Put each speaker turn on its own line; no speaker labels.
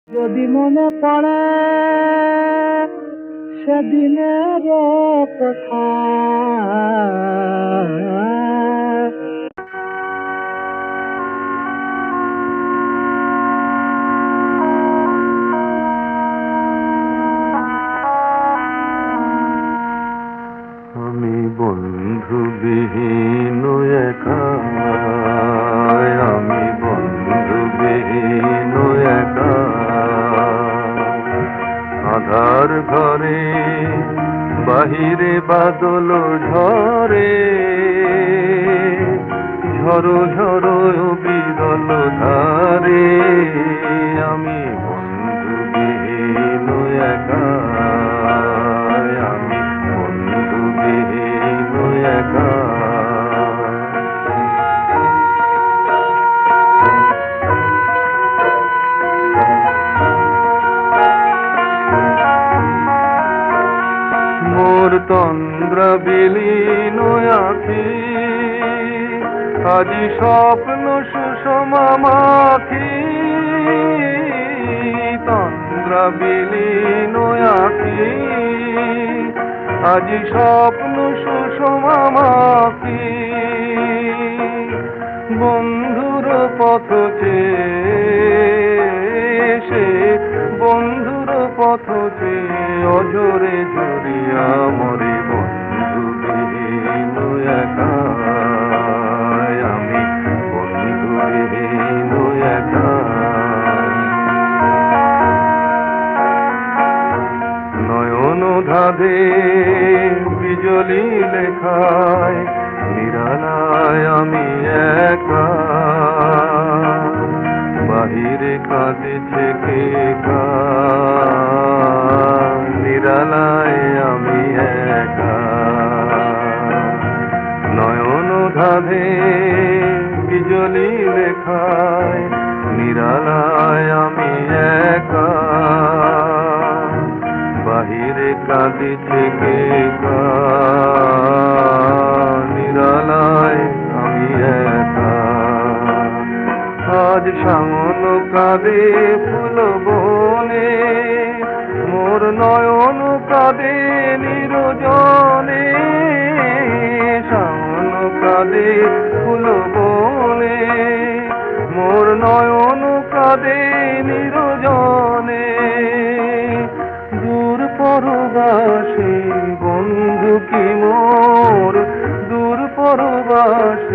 যদি মনে পড়ে সেদিনের কথা,
আমি বন্ধুবিহীন একা, আমি বন্ধুবিহীন একা, আধার ঘরে বাহিরে বাদল ঝরে, ঝড়ো ঝড়ো বিরল ধারে, আমি বন্ধুবিহীন একা, আমি বন্ধুবিহীন একা। মোর তন্দ্রা বিলীন আখি, আজি স্বপ্ন সুষমা মাখি, তন্দ্রা বিলীন আখি, আজি স্বপ্ন সুষমা মাখি, বন্ধুর পথ চেয়ে, বন্ধুর পথ চেয়ে অজরে ঝরিয়া মরে, বন্ধুবিহীন একা, আমি বন্ধুবিহীন একা। নয়ন ধাঁধে বিজলি লেখায়, নিরালায় আমি একা, বাহিরে কাঁদেছে কে কা, নিরালায় আমি একা। নয়ন ধাঁধে বিজলি লেখায়, নিরালায় আমি একা, বাহিরে কাঁদিছে কে কা, নিরালায় আমি একা। আজ সামন কাঁদে ফুল বনে, মোর নয়ন কাঁদে নিরজনে, সামন কাঁদে ফুল বনে, মোর নয়ন কাঁদে নিরজনে। দূর পরবাসী বন্ধু কি মোর, দূর পরবাসী